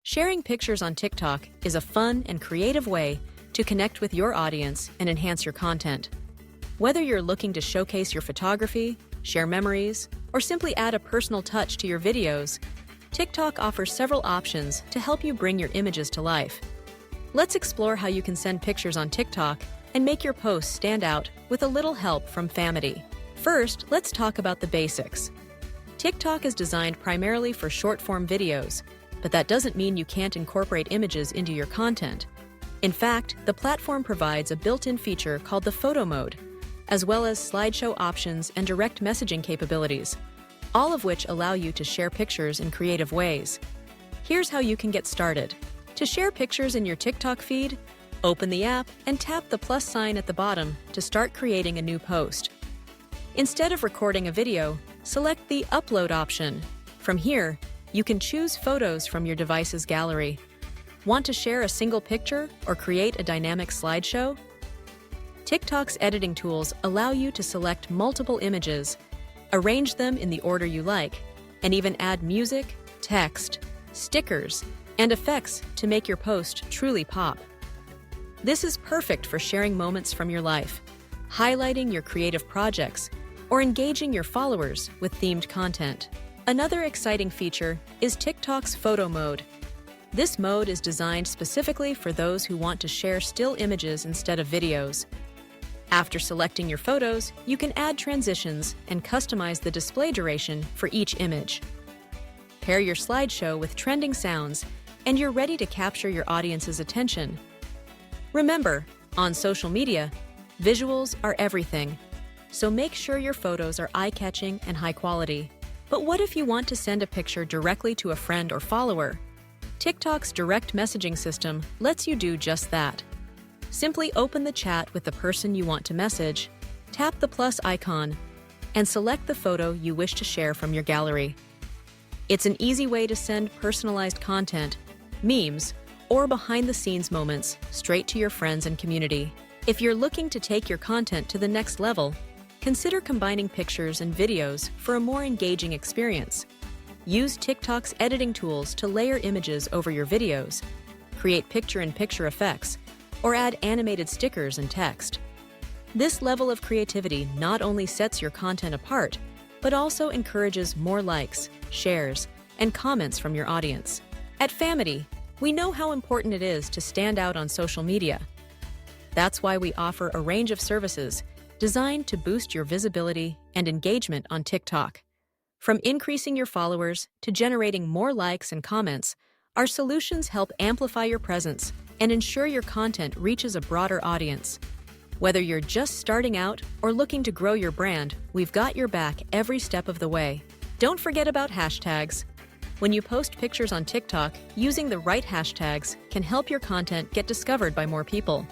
Sharing pictures on TikTok is a fun and creative way to connect with your audience and enhance your content. Whether you're looking to showcase your photography, share memories, or simply add a personal touch to your videos, TikTok offers several options to help you bring your images to life. Let's explore how you can send pictures on TikTok and make your posts stand out with a little help from Famety. First, let's talk about the basics. TikTok is designed primarily for short-form videos, but that doesn't mean you can't incorporate images into your content. In fact, the platform provides a built-in feature called the photo mode, as well as slideshow options and direct messaging capabilities, all of which allow you to share pictures in creative ways. Here's how you can get started. To share pictures in your TikTok feed, open the app and tap the plus sign at the bottom to start creating a new post. Instead of recording a video, select the Upload option. From here, you can choose photos from your device's gallery. Want to share a single picture or create a dynamic slideshow? TikTok's editing tools allow you to select multiple images, arrange them in the order you like, and even add music, text, stickers, and effects to make your post truly pop. This is perfect for sharing moments from your life, highlighting your creative projects, or engaging your followers with themed content. Another exciting feature is TikTok's photo mode. This mode is designed specifically for those who want to share still images instead of videos. After selecting your photos, you can add transitions and customize the display duration for each image. Pair your slideshow with trending sounds, and you're ready to capture your audience's attention. Remember, on social media, visuals are everything, so make sure your photos are eye-catching and high quality. But what if you want to send a picture directly to a friend or follower? TikTok's direct messaging system lets you do just that. Simply open the chat with the person you want to message, tap the plus icon, and select the photo you wish to share from your gallery. It's an easy way to send personalized content, memes, or behind-the-scenes moments straight to your friends and community. If you're looking to take your content to the next level, consider combining pictures and videos for a more engaging experience. Use TikTok's editing tools to layer images over your videos, create picture-in-picture effects, or add animated stickers and text. This level of creativity not only sets your content apart, but also encourages more likes, shares, and comments from your audience. At Famety, we know how important it is to stand out on social media. That's why we offer a range of services designed to boost your visibility and engagement on TikTok. From increasing your followers to generating more likes and comments, our solutions help amplify your presence and ensure your content reaches a broader audience. Whether you're just starting out or looking to grow your brand, we've got your back every step of the way. Don't forget about hashtags. When you post pictures on TikTok, using the right hashtags can help your content get discovered by more people.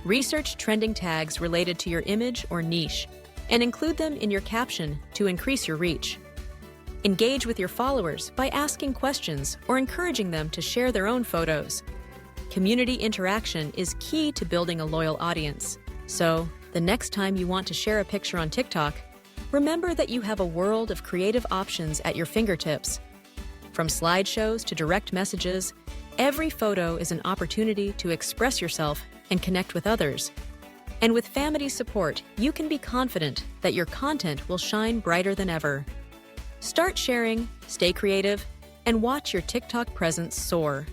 Research trending tags related to your image or niche and include them in your caption to increase your reach. Engage with your followers by asking questions or encouraging them to share their own photos. Community interaction is key to building a loyal audience. So, the next time you want to share a picture on TikTok, remember that you have a world of creative options at your fingertips. From slideshows to direct messages, every photo is an opportunity to express yourself and connect with others. And with Famety support, you can be confident that your content will shine brighter than ever. Start sharing, stay creative, and watch your TikTok presence soar.